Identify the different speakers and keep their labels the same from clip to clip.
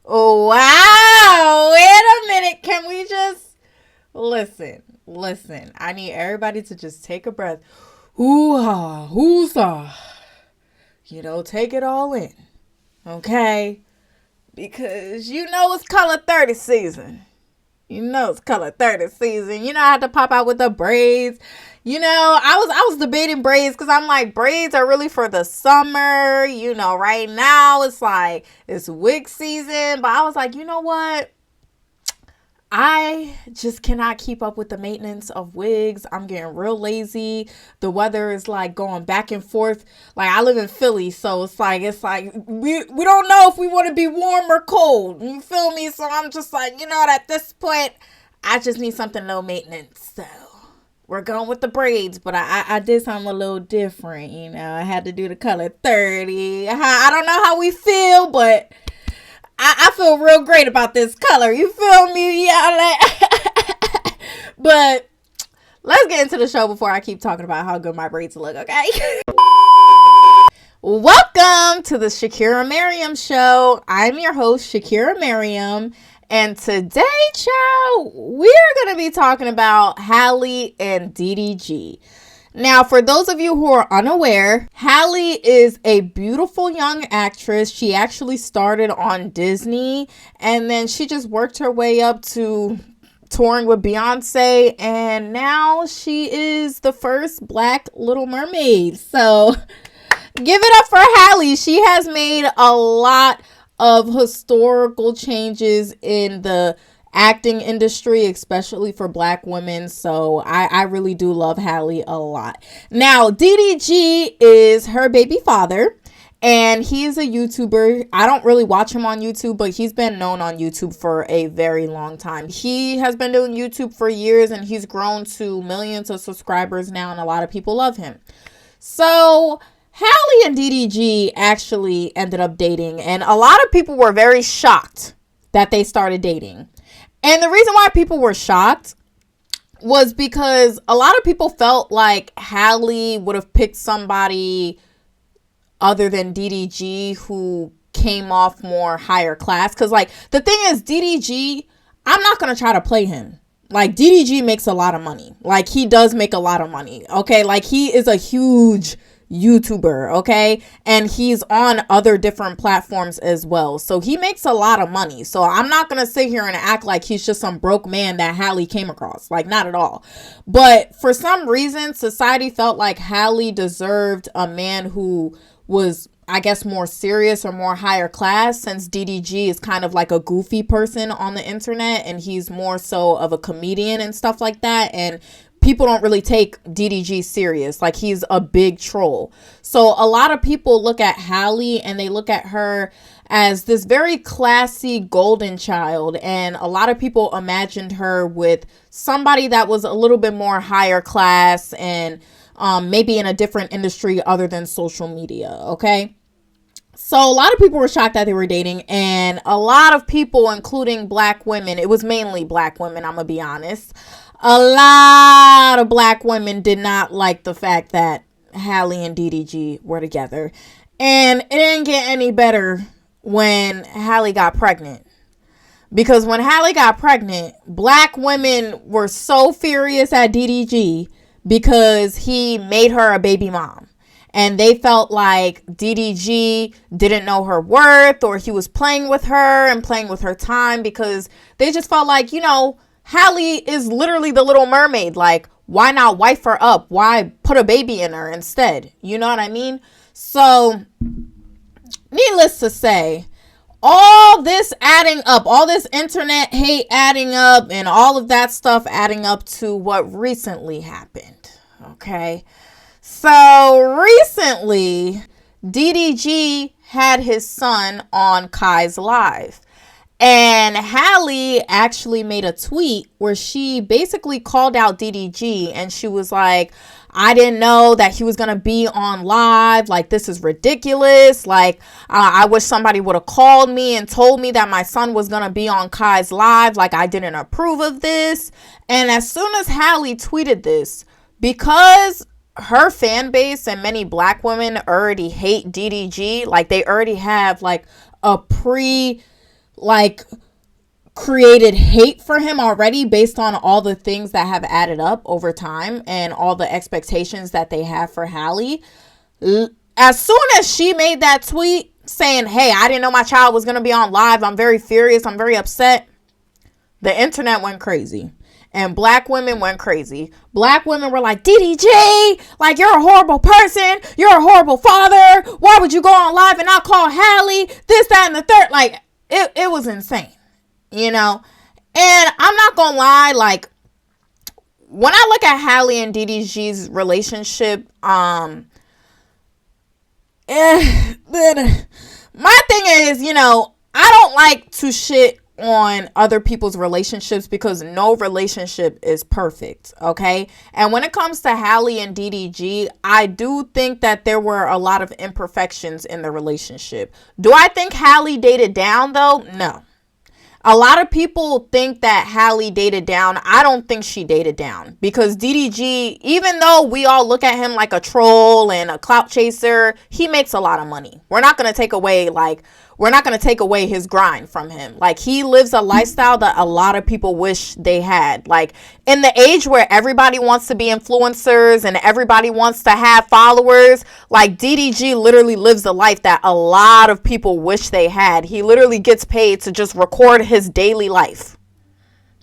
Speaker 1: Wow. Wait a minute. Can we just listen? Listen. I need everybody to just take a breath. Hoo-ha, hoo-ha. Take it all in. Okay? Because it's color 30 season. It's color 30 season. I had to pop out with the braids. I was debating braids because I'm like, braids are really for the summer. Right now it's wig season. But I was like, you know what? I just cannot keep up with the maintenance of wigs. I'm getting real lazy. The weather is going back and forth. I live in Philly, so it's like we don't know if we want to be warm or cold. You feel me? So I'm just at this point, I just need something low maintenance. So we're going with the braids, but I did something a little different. I had to do the color 30. I don't know how we feel, but I feel real great about this color. You feel me? Yeah. But let's get into the show before I keep talking about how good my braids look, okay? Welcome to the Shakira Miriam Show. I'm your host, Shakira Miriam. And today, child, we're going to be talking about Halle and DDG. Now, for those of you who are unaware, Halle is a beautiful young actress. She actually started on Disney, and then she just worked her way up to touring with Beyonce, and now she is the first Black Little Mermaid. So, give it up for Halle. She has made a lot of historical changes in the acting industry, especially for Black women. So I really do love Halle a lot. Now, DDG is her baby father, and he's a YouTuber. I don't really watch him on YouTube, but he's been known on YouTube for a very long time. He has been doing YouTube for years, and he's grown to millions of subscribers now, and a lot of people love him. So Halle and DDG actually ended up dating, and a lot of people were very shocked that they started dating. And the reason why people were shocked was because a lot of people felt like Halle would have picked somebody other than DDG who came off more higher class. Because, the thing is, DDG, I'm not going to try to play him. DDG makes a lot of money. He does make a lot of money. Okay? He is a huge YouTuber, okay? And he's on other different platforms as well. So he makes a lot of money. So I'm not going to sit here and act like he's just some broke man that Halle came across. Not at all. But for some reason, society felt like Halle deserved a man who was, I guess, more serious or more higher class, since DDG is kind of like a goofy person on the internet, and he's more so of a comedian and stuff like that. And people don't really take DDG serious. He's a big troll. So a lot of people look at Halle and they look at her as this very classy golden child. And a lot of people imagined her with somebody that was a little bit more higher class and maybe in a different industry other than social media. Okay. So a lot of people were shocked that they were dating, and a lot of people, including Black women, it was mainly Black women, I'm gonna be honest. A lot of Black women did not like the fact that Halle and DDG were together. And it didn't get any better when Halle got pregnant. Because when Halle got pregnant, Black women were so furious at DDG because he made her a baby mom. And they felt like DDG didn't know her worth, or he was playing with her and playing with her time, because they just felt like, Halle is literally the Little Mermaid. Why not wife her up? Why put a baby in her instead? You know what I mean? So, needless to say, all this adding up, all this internet hate adding up, and all of that stuff adding up to what recently happened. Okay? So, recently, DDG had his son on Kai's Live. And Halle actually made a tweet where she basically called out DDG, and she was like, I didn't know that he was going to be on live. This is ridiculous. I wish somebody would have called me and told me that my son was going to be on Kai's Live. I didn't approve of this. And as soon as Halle tweeted this, because her fan base and many Black women already hate DDG, they already have a like created hate for him already based on all the things that have added up over time and all the expectations that they have for Halle. As soon as she made that tweet saying, hey, I didn't know my child was going to be on live, I'm very furious, I'm very upset, the internet went crazy. And black women went crazy. Black women were like, DDG, like, you're a horrible person. You're a horrible father. Why would you go on live and not call Halle? This, that, and the third. Like, it was insane, you know? And I'm not going to lie, like, when I look at Halle and DDG's relationship, my thing is, you know, I don't like to shit on other people's relationships because no relationship is perfect, okay? And when it comes to Halle and DDG, I do think that there were a lot of imperfections in the relationship. Do I think Halle dated down, though? No. A lot of people think that Halle dated down. I don't think she dated down because DDG, even though we all look at him like a troll and a clout chaser, he makes a lot of money. We're not going to take away his grind from him. Like, he lives a lifestyle that a lot of people wish they had. Like, in the age where everybody wants to be influencers and everybody wants to have followers, like, DDG literally lives a life that a lot of people wish they had. He literally gets paid to just record his daily life.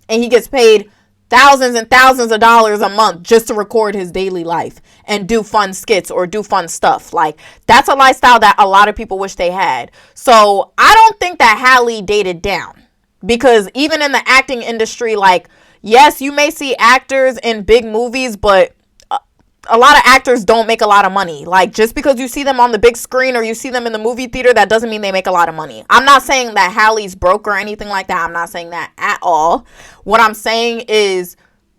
Speaker 1: And he gets paid thousands and thousands of dollars a month just to record his daily life and do fun skits or do fun stuff. Like, that's a lifestyle that a lot of people wish they had. So I don't think that Halle dated down, because even in the acting industry, like, yes, you may see actors in big movies, but a lot of actors don't make a lot of money. Like, just because you see them on the big screen or you see them in the movie theater, that doesn't mean they make a lot of money. I'm not saying that Halle's broke or anything like that. I'm not saying that at all. What I'm saying is,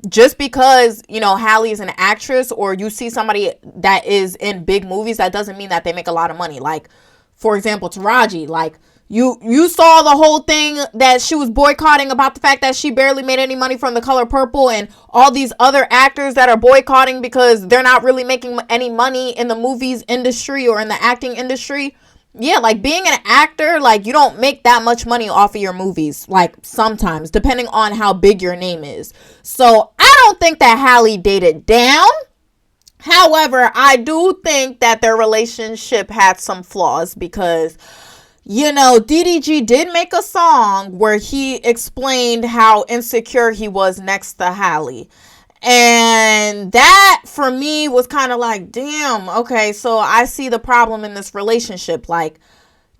Speaker 1: just because, you know, Halle is an actress or you see somebody that is in big movies, that doesn't mean that they make a lot of money. Like, for example, Taraji, like, You saw the whole thing that she was boycotting about the fact that she barely made any money from The Color Purple, and all these other actors that are boycotting because they're not really making any money in the movies industry or in the acting industry. Yeah, like, being an actor, like, you don't make that much money off of your movies, like, sometimes, depending on how big your name is. So I don't think that Halle dated down. However, I do think that their relationship had some flaws because, you know, DDG did make a song where he explained how insecure he was next to Halle. And that, for me, was kind of like, damn, okay, so I see the problem in this relationship. Like,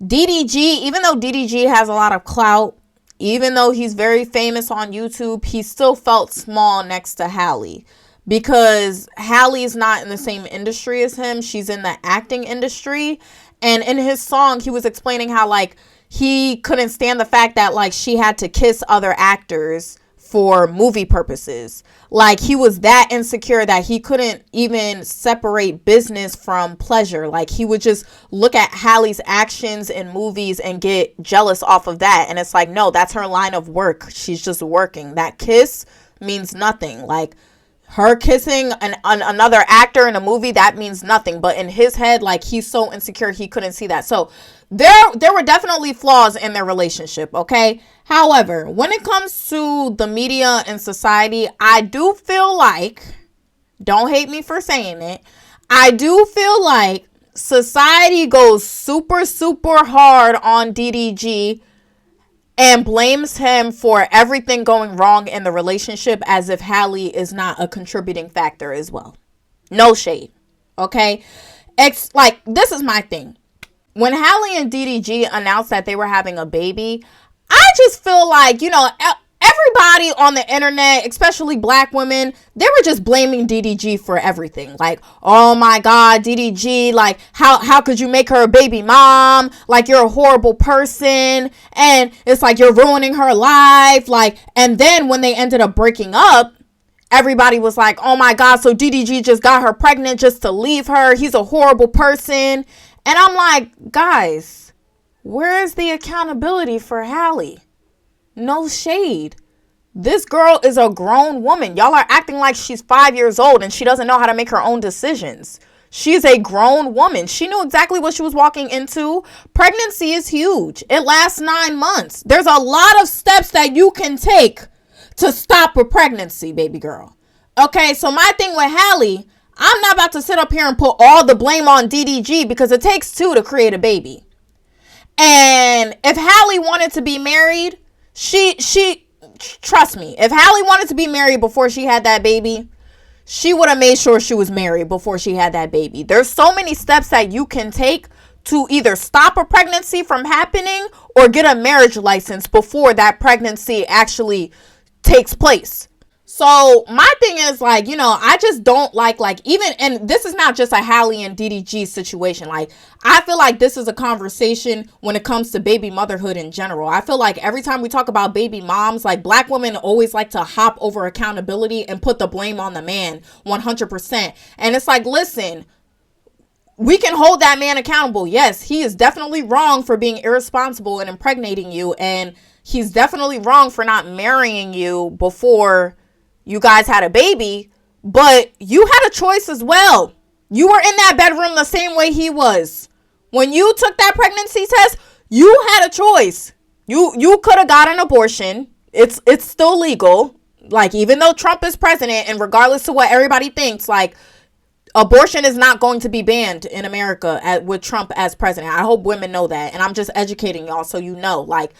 Speaker 1: DDG, even though DDG has a lot of clout, even though he's very famous on YouTube, he still felt small next to Halle. Because Halle's not in the same industry as him. She's in the acting industry. And in his song, he was explaining how, like, he couldn't stand the fact that, like, she had to kiss other actors for movie purposes. Like, he was that insecure that he couldn't even separate business from pleasure. Like, he would just look at Halle's actions in movies and get jealous off of that. And it's like, no, that's her line of work. She's just working. That kiss means nothing. Like, her kissing another actor in a movie, that means nothing. But in his head, like, he's so insecure, he couldn't see that. So there were definitely flaws in their relationship, okay? However, when it comes to the media and society, I do feel like, don't hate me for saying it, I do feel like society goes super, super hard on DDG and blames him for everything going wrong in the relationship, as if Halle is not a contributing factor as well. No shade, okay? Like, this is my thing. When Halle and DDG announced that they were having a baby, I just feel like, you know, everybody on the internet, especially black women, they were just blaming DDG for everything. Like, oh my God, DDG, like, how could you make her a baby mom? Like, you're a horrible person. And it's like, you're ruining her life. Like, and then when they ended up breaking up, everybody was like, oh my God, so DDG just got her pregnant just to leave her. He's a horrible person. And I'm like, guys, where is the accountability for Halle? No shade. This girl is a grown woman. Y'all are acting like she's 5 years old and she doesn't know how to make her own decisions. She is a grown woman. She knew exactly what she was walking into. Pregnancy is huge. It lasts 9 months. There's a lot of steps that you can take to stop a pregnancy, baby girl. Okay, so my thing with Halle, I'm not about to sit up here and put all the blame on DDG because it takes two to create a baby. And if Halle wanted to be married, she trust me, if Halle wanted to be married before she had that baby, she would have made sure she was married before she had that baby. There's so many steps that you can take to either stop a pregnancy from happening or get a marriage license before that pregnancy actually takes place. So my thing is, like, you know, I just don't like even, and this is not just a Halle and DDG situation. Like, I feel like this is a conversation when it comes to baby motherhood in general. I feel like every time we talk about baby moms, like, black women always like to hop over accountability and put the blame on the man 100%. And it's like, listen, we can hold that man accountable. Yes, he is definitely wrong for being irresponsible and impregnating you. And he's definitely wrong for not marrying you before you guys had a baby, but you had a choice as well. You were in that bedroom the same way he was. When you took that pregnancy test, you had a choice. You could have got an abortion. It's still legal. Like, even though Trump is president, and regardless of what everybody thinks, like, abortion is not going to be banned in America with Trump as president. I hope women know that. And I'm just educating y'all so you know. Like,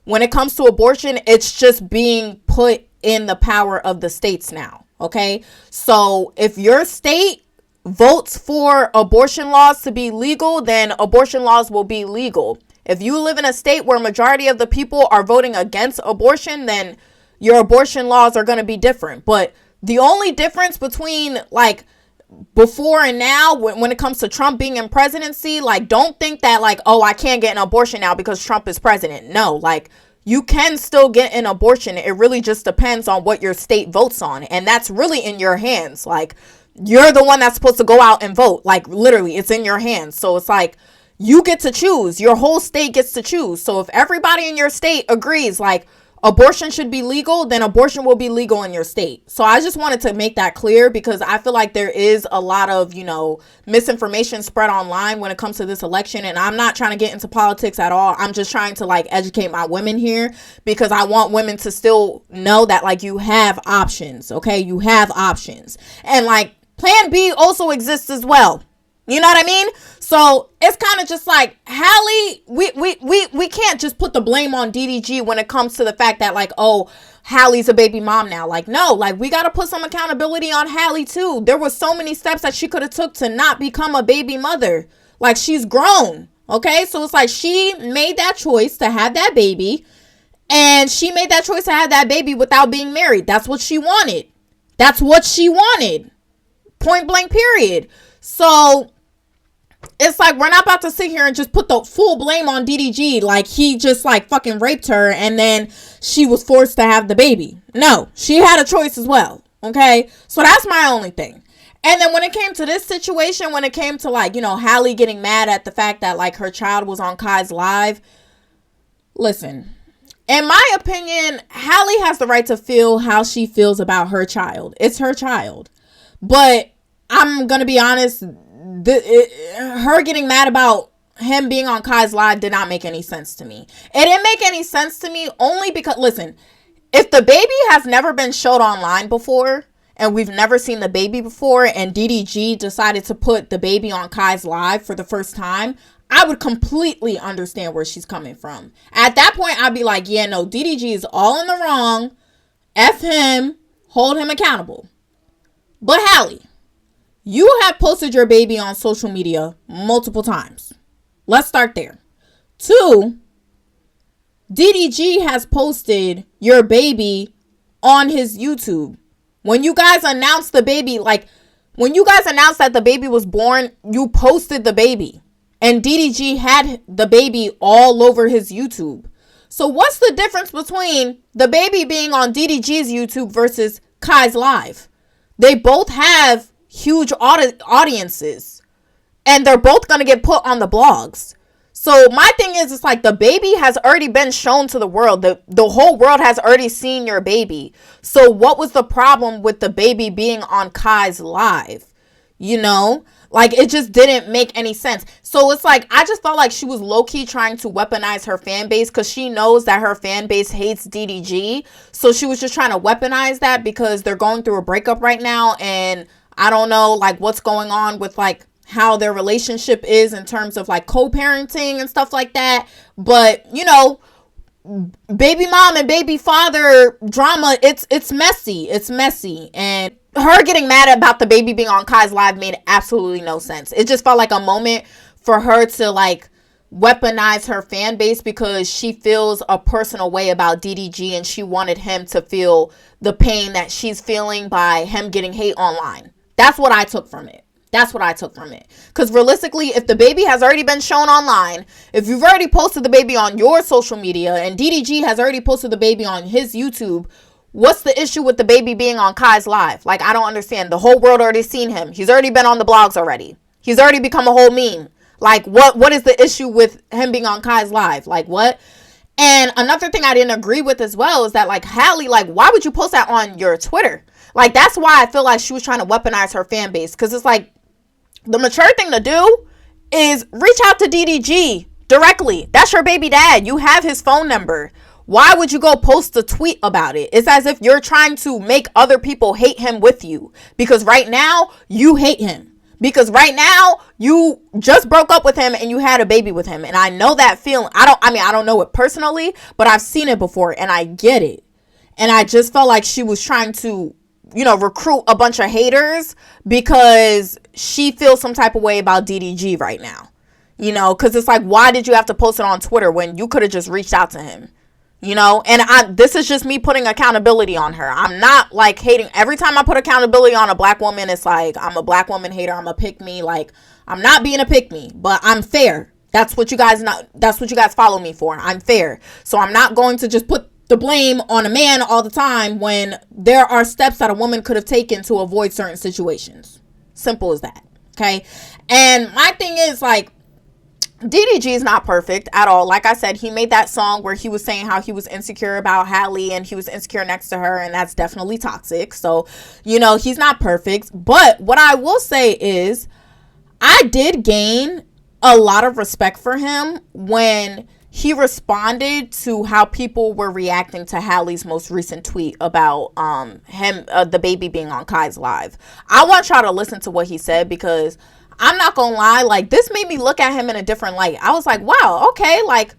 Speaker 1: when it comes to abortion, it's just being put in the power of the states now. Okay, so if your state votes for abortion laws to be legal, then abortion laws will be legal. If you live in a state where majority of the people are voting against abortion, then your abortion laws are going to be different. But the only difference between, like, before and now, when it comes to Trump being in presidency, like, don't think that, like, oh, I can't get an abortion now because Trump is president. No, like, you can still get an abortion. It really just depends on what your state votes on. And that's really in your hands. Like, you're the one that's supposed to go out and vote. Like, literally, it's in your hands. So it's like, you get to choose. Your whole state gets to choose. So if everybody in your state agrees, like, abortion should be legal, then abortion will be legal in your state. So I just wanted to make that clear because I feel like there is a lot of, you know, misinformation spread online when it comes to this election. And I'm not trying to get into politics at all. I'm just trying to, like, educate my women here because I want women to still know that, like, you have options. Okay, you have options. And, like, plan B also exists as well. You know what I mean? So it's kind of just like, Halle, we can't just put the blame on DDG when it comes to the fact that, like, oh, Halle's a baby mom now. Like, no, like, we got to put some accountability on Halle too. There were so many steps that she could have took to not become a baby mother. Like, she's grown. Okay, so it's like she made that choice to have that baby, and she made that choice to have that baby without being married. That's what she wanted. That's what she wanted. Point blank, period. So it's like, we're not about to sit here and just put the full blame on DDG. Like, he just, like, fucking raped her and then she was forced to have the baby. No, she had a choice as well. Okay, so that's my only thing. And then when it came to this situation, when it came to, like, you know, Halle getting mad at the fact that, like, her child was on Kai's live, listen, in my opinion, Halle has the right to feel how she feels about her child. It's her child. But I'm gonna be honest, her getting mad about him being on Kai's live did not make any sense to me. It didn't make any sense to me only because, listen, if the baby has never been showed online before and we've never seen the baby before and DDG decided to put the baby on Kai's live for the first time, I would completely understand where she's coming from. At that point, I'd be like, yeah, no, DDG is all in the wrong. F him. Hold him accountable. But Halle, you have posted your baby on social media multiple times. Let's start there. 2, DDG has posted your baby on his YouTube. When you guys announced the baby, like, when you guys announced that the baby was born, you posted the baby. And DDG had the baby all over his YouTube. So what's the difference between the baby being on DDG's YouTube versus Kai's live? They both have huge audiences, and they're both going to get put on the blogs. So my thing is, it's like, the baby has already been shown to the world. The whole world has already seen your baby. So what was the problem with the baby being on Kai's live? you know? Like, it just didn't make any sense. So it's like, I just felt like she was low-key trying to weaponize her fan base because she knows that her fan base hates DDG. So she was just trying to weaponize that because they're going through a breakup right now. And I don't know, like, what's going on with, like, how their relationship is in terms of, like, co-parenting and stuff like that. But, you know, baby mom and baby father drama, it's messy, and her getting mad about the baby being on Kai's live made absolutely no sense. It just felt like a moment for her to, like, weaponize her fan base because she feels a personal way about DDG, and she wanted him to feel the pain that she's feeling by him getting hate online. That's what I took from it. Because realistically, if the baby has already been shown online, if you've already posted the baby on your social media, and DDG has already posted the baby on his YouTube, what's the issue with the baby being on Kai's live? Like, I don't understand. The whole world already seen him. He's already been on the blogs already. He's already become a whole meme. Like, what is the issue with him being on Kai's live? Like, what? And another thing I didn't agree with as well is that, like, Halle, like, why would you post that on your Twitter? Like, that's why I feel like she was trying to weaponize her fan base. Because it's like, the mature thing to do is reach out to DDG directly. That's your baby dad. You have his phone number. Why would you go post a tweet about it? It's as if you're trying to make other people hate him with you. Because right now, you hate him. Because right now, you just broke up with him and you had a baby with him. And I know that feeling. I don't know it personally, but I've seen it before and I get it. And I just felt like she was trying to, you know, recruit a bunch of haters because she feels some type of way about DDG right now. You know, because it's like, why did you have to post it on Twitter when you could have just reached out to him? You know, and this is just me putting accountability on her. I'm not, like, hating. Every time I put accountability on a black woman, it's like, I'm a black woman hater. I'm a pick-me. Like, I'm not being a pick-me, but I'm fair. That's what you guys follow me for. I'm fair. So I'm not going to just put the blame on a man all the time when there are steps that a woman could have taken to avoid certain situations. Simple as that. Okay. And my thing is, like, DDG is not perfect at all. Like I said, he made that song where he was saying how he was insecure about Halle and he was insecure next to her, and that's definitely toxic. So, you know, he's not perfect. But what I will say is I did gain a lot of respect for him when he responded to how people were reacting to Halle's most recent tweet about the baby being on Kai's live. I want y'all to listen to what he said because I'm not gonna lie, like, this made me look at him in a different light. I was like, wow, okay, like,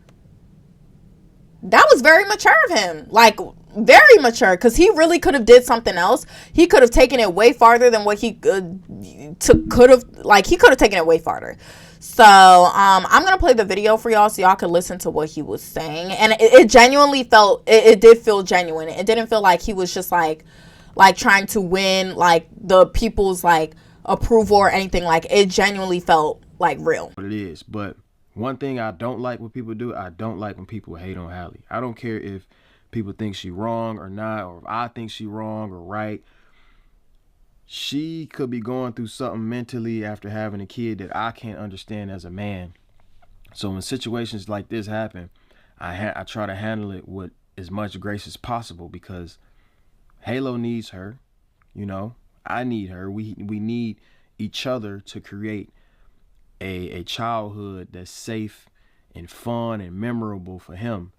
Speaker 1: that was very mature of him. Like, very mature, because he really could have did something else. He could have taken it way farther than what he could have, like, he could have taken it way farther. So, I'm gonna play the video for y'all so y'all can listen to what he was saying. And it genuinely felt, it did feel genuine. It didn't feel like he was just, like trying to win, like, the people's, like, approval or anything. Like, it genuinely felt like real.
Speaker 2: What it is. But one thing I don't like when people do, I don't like when people hate on Halle. I don't care if people think she wrong or not, or if I think she wrong or right. She could be going through something mentally after having a kid that I can't understand as a man. So when situations like this happen, I try to handle it with as much grace as possible because Halo needs her, you know. I need her. We need each other to create a childhood that's safe and fun and memorable for him.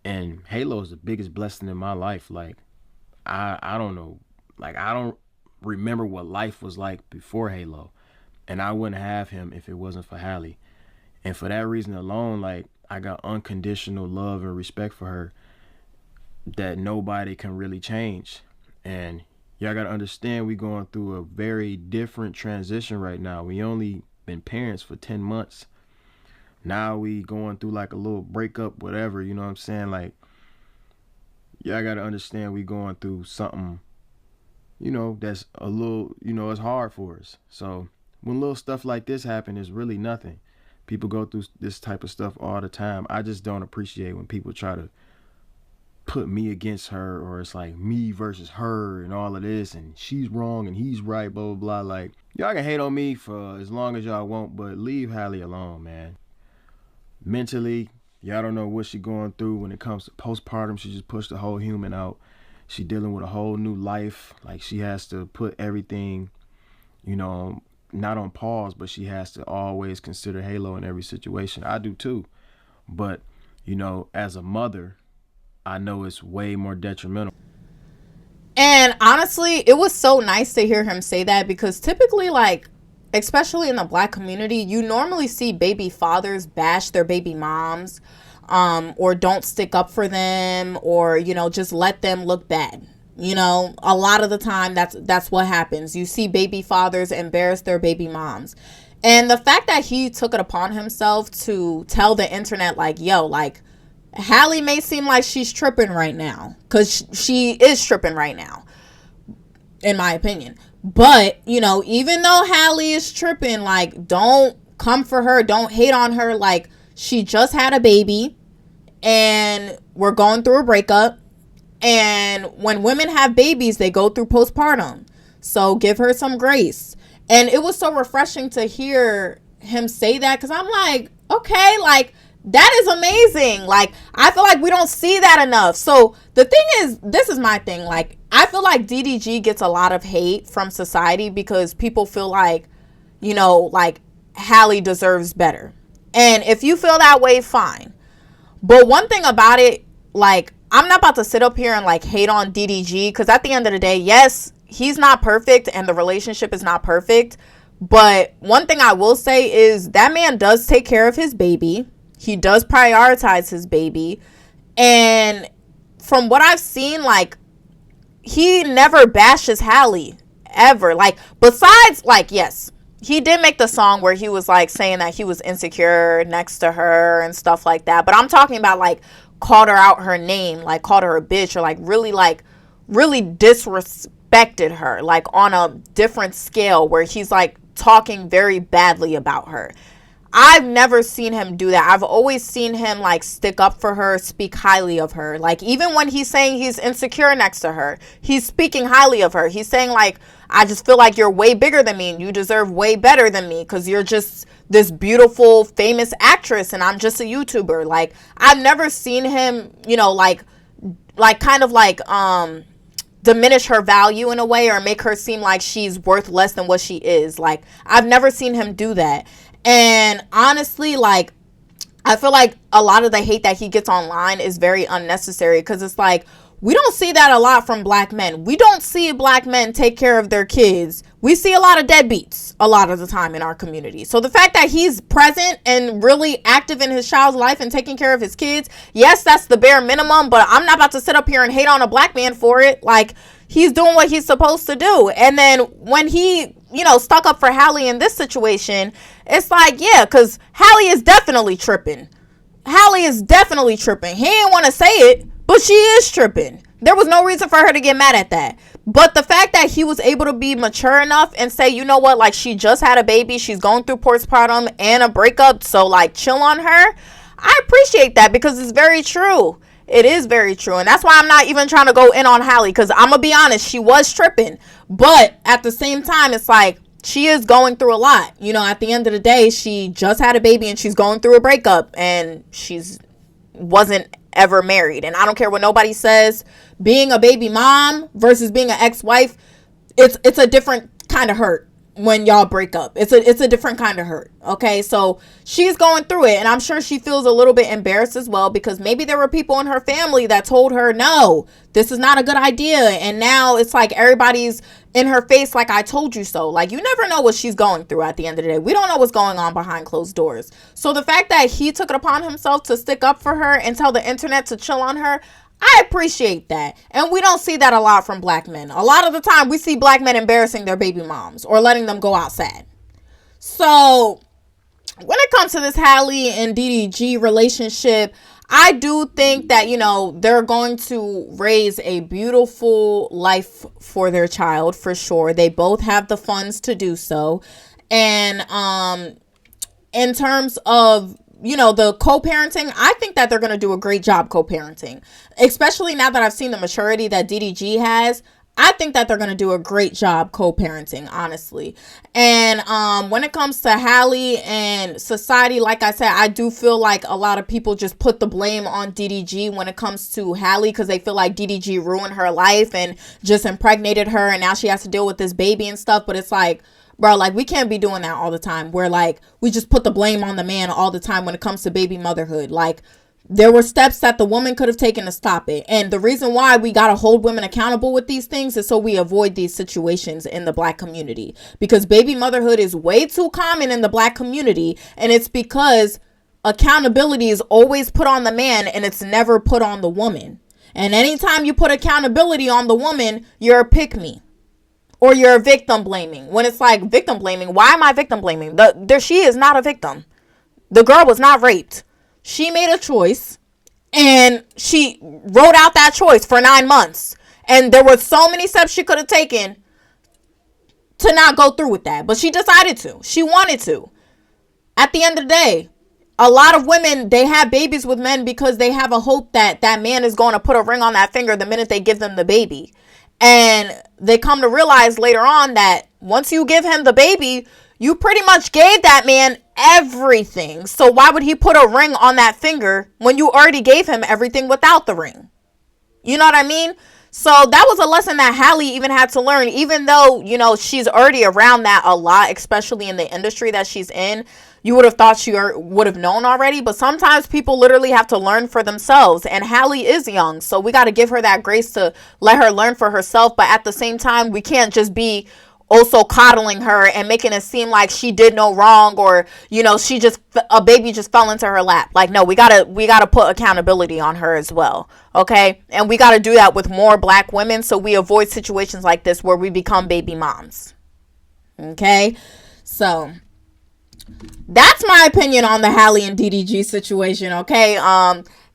Speaker 2: And Halo is the biggest blessing in my life. Like, I don't know. Like, I don't remember what life was like before Halo. And I wouldn't have him if it wasn't for Halle. And for that reason alone, like, I got unconditional love and respect for her that nobody can really change. And y'all gotta understand, we going through a very different transition right now. We only been parents for 10 months. Now we going through like a little breakup, whatever, you know what I'm saying? Like, y'all gotta understand we going through something, you know, that's a little, you know, it's hard for us. So when little stuff like this happen, it's really nothing. People go through this type of stuff all the time. I just don't appreciate when people try to put me against her, or it's like me versus her and all of this, and she's wrong and he's right, blah, blah, blah. Like, y'all can hate on me for as long as y'all want, but leave Halle alone, man. Mentally, y'all don't know what she's going through when it comes to postpartum. She just pushed the whole human out. She dealing with a whole new life. Like, she has to put everything, you know, not on pause, but she has to always consider Halo in every situation. I do too. But, you know, as a mother, I know it's way more detrimental.
Speaker 1: And honestly, it was so nice to hear him say that, because typically, like, especially in the Black community, you normally see baby fathers bash their baby moms, or don't stick up for them, or, you know, just let them look bad. You know, a lot of the time that's what happens. You see baby fathers embarrass their baby moms. And the fact that he took it upon himself to tell the internet, like, yo, like, Halle may seem like she's tripping right now, because she is tripping right now, in my opinion. But, you know, even though Halle is tripping, like, don't come for her, don't hate on her. Like, she just had a baby, and we're going through a breakup. And when women have babies, they go through postpartum. So give her some grace. And it was so refreshing to hear him say that, because I'm like, okay, like, that is amazing. Like, I feel like we don't see that enough. So the thing is, this is my thing. Like, I feel like DDG gets a lot of hate from society because people feel like, you know, like, Halle deserves better. And if you feel that way, fine. But one thing about it, like, I'm not about to sit up here and, like, hate on DDG, because at the end of the day, yes, he's not perfect and the relationship is not perfect. But one thing I will say is that man does take care of his baby. He does prioritize his baby. And from what I've seen, like, he never bashes Halle, ever. Like, besides, like, yes, he did make the song where he was, like, saying that he was insecure next to her and stuff like that. But I'm talking about, like, called her out her name, like, called her a bitch, or, like, really disrespected her, like, on a different scale, where he's, like, talking very badly about her. I've never seen him do that. I've always seen him, like, stick up for her, speak highly of her. Like, even when he's saying he's insecure next to her, he's speaking highly of her. He's saying, like, I just feel like you're way bigger than me and you deserve way better than me because you're just this beautiful, famous actress and I'm just a YouTuber. Like, I've never seen him, you know, like kind of like, diminish her value in a way or make her seem like she's worth less than what she is. Like, I've never seen him do that. And honestly, like, I feel like a lot of the hate that he gets online is very unnecessary, because it's like, we don't see that a lot from Black men. We don't see Black men take care of their kids. We see a lot of deadbeats a lot of the time in our community. So the fact that he's present and really active in his child's life and taking care of his kids, yes, that's the bare minimum, but I'm not about to sit up here and hate on a Black man for it. Like, he's doing what he's supposed to do. And then when he, you know, stuck up for Halle in this situation, it's like, yeah, because Halle is definitely tripping. Halle is definitely tripping. He didn't want to say it, but she is tripping. There was no reason for her to get mad at that. But the fact that he was able to be mature enough and say, you know what, like, she just had a baby, she's going through postpartum and a breakup, so, like, chill on her. I appreciate that, because it's very true. It is very true. And that's why I'm not even trying to go in on Halle, because I'm going to be honest, she was tripping. But at the same time, it's like, she is going through a lot. You know, at the end of the day, she just had a baby and she's going through a breakup, and she's wasn't ever married. And I don't care what nobody says, being a baby mom versus being an ex-wife, it's a different kind of hurt. When y'all break up, it's a different kind of hurt. Okay, so she's going through it, and I'm sure she feels a little bit embarrassed as well, because maybe there were people in her family that told her, no, this is not a good idea, and now it's like everybody's in her face like, I told you so. Like, you never know what she's going through at the end of the day. We don't know what's going on behind closed doors. So the fact that he took it upon himself to stick up for her and tell the internet to chill on her, I appreciate that. And we don't see that a lot from Black men. A lot of the time we see Black men embarrassing their baby moms or letting them go outside. So when it comes to this Halle and DDG relationship, I do think that, you know, they're going to raise a beautiful life for their child, for sure. They both have the funds to do so. And in terms of, you know, the co-parenting, I think that they're going to do a great job co-parenting, especially now that I've seen the maturity that DDG has. I think that they're going to do a great job co-parenting, honestly. And when it comes to Halle and society, like I said, I do feel like a lot of people just put the blame on DDG when it comes to Halle, because they feel like DDG ruined her life and just impregnated her, and now she has to deal with this baby and stuff. But it's like, Bro, like, we can't be doing that all the time, where, like, we just put the blame on the man all the time when it comes to baby motherhood. Like, there were steps that the woman could have taken to stop it. And the reason why we got to hold women accountable with these things is so we avoid these situations in the Black community. Because baby motherhood is way too common in the Black community. And it's because accountability is always put on the man and it's never put on the woman. And anytime you put accountability on the woman, you're a pick-me. Or you're victim blaming. When it's like victim blaming, why am I victim blaming? She is not a victim. The girl was not raped. She made a choice and she wrote out that choice for 9 months. And there were so many steps she could have taken to not go through with that. But she decided to. She wanted to. At the end of the day, a lot of women, they have babies with men because they have a hope that that man is going to put a ring on that finger the minute they give them the baby. And they come to realize later on that once you give him the baby, you pretty much gave that man everything. So why would he put a ring on that finger when you already gave him everything without the ring? You know what I mean? So that was a lesson that Halle even had to learn, even though, you know, she's already around that a lot, especially in the industry that she's in. You would have thought she would have known already, but sometimes people literally have to learn for themselves. And Halle is young, so we got to give her that grace to let her learn for herself. But at the same time, we can't just be also coddling her and making it seem like she did no wrong, or, you know, a baby just fell into her lap. Like, no, we gotta put accountability on her as well. Okay. And we got to do that with more Black women, so we avoid situations like this where we become baby moms. Okay. So that's my opinion on the Halle and DDG situation. Okay.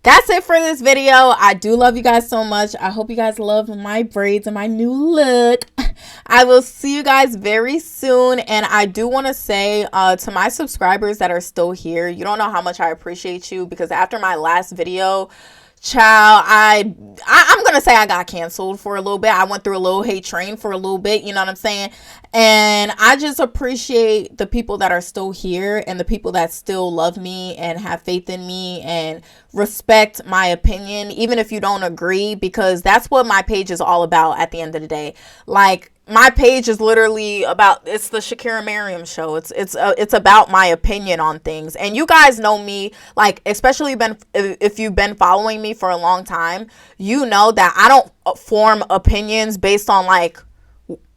Speaker 1: That's it for this video. I do love you guys so much. I hope you guys love my braids and my new look. I will see you guys very soon. And I do want to say to my subscribers that are still here, you don't know how much I appreciate you, because after my last video, child, I'm gonna say I got canceled for a little bit. I went through a little hate train for a little bit, you know what I'm saying? And I just appreciate the people that are still here and the people that still love me and have faith in me and respect my opinion, even if you don't agree, because that's what my page is all about at the end of the day. Like, my page is literally about, it's the Shakira Miriam show. It's about my opinion on things. And you guys know me, like, especially if you've been following me for a long time, you know that I don't form opinions based on like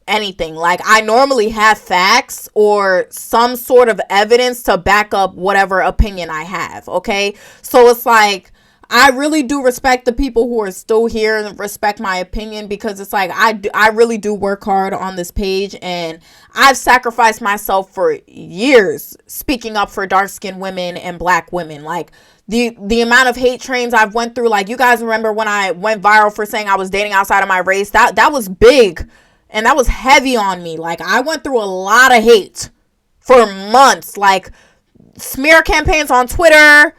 Speaker 1: anything. Like, I normally have facts or some sort of evidence to back up whatever opinion I have. Okay. So it's like, I really do respect the people who are still here and respect my opinion, because it's like I really do work hard on this page, and I've sacrificed myself for years speaking up for dark-skinned women and Black women. Like, the amount of hate trains I've went through, like, you guys remember when I went viral for saying I was dating outside of my race? That was big, and that was heavy on me. Like, I went through a lot of hate for months, like smear campaigns on Twitter,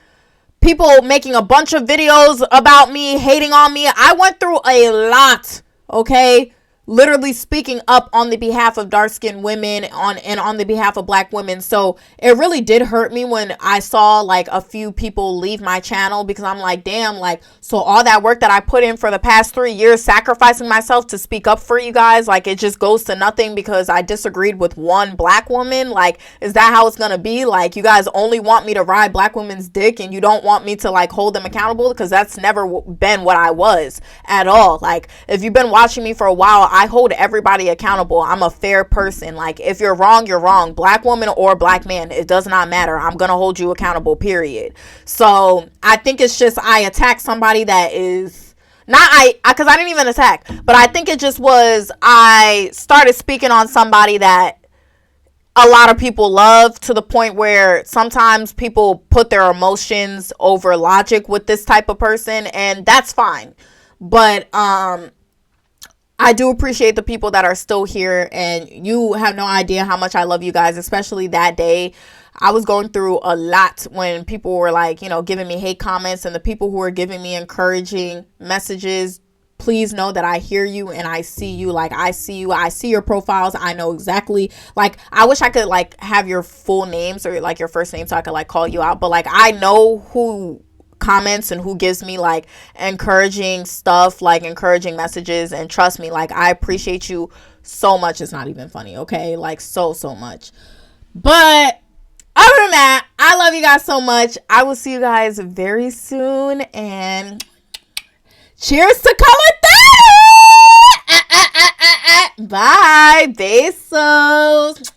Speaker 1: people making a bunch of videos about me, hating on me. I went through a lot, okay? Literally speaking up on the behalf of dark-skinned women and on the behalf of Black women. So it really did hurt me when I saw like a few people leave my channel, because I'm like, damn, like, so all that work that I put in for the past 3 years, sacrificing myself to speak up for you guys, like, it just goes to nothing because I disagreed with one Black woman. Like, is that how it's gonna be? Like, you guys only want me to ride Black women's dick and you don't want me to like hold them accountable? Because that's never been what I was at all. Like, if you've been watching me for a while, I hold everybody accountable. I'm a fair person. Like, if you're wrong, you're wrong. Black woman or Black man, it does not matter. I'm gonna hold you accountable, period. So I think it's just I attacked somebody that is not because I didn't even attack, but I think it just was I started speaking on somebody that a lot of people love, to the point where sometimes people put their emotions over logic with this type of person, and that's fine. But I do appreciate the people that are still here, and you have no idea how much I love you guys, especially that day. I was going through a lot when people were like, you know, giving me hate comments, and the people who were giving me encouraging messages. Please know that I hear you and I see you. Like, I see you. I see your profiles. I know exactly. Like, I wish I could like have your full names or like your first name so I could like call you out. But like, I know who comments and who gives me like encouraging stuff, like encouraging messages. And trust me, like I appreciate you so much. It's not even funny, okay? Like so much. But other than that, I love you guys so much. I will see you guys very soon, and cheers to color theory. Bye. Besos.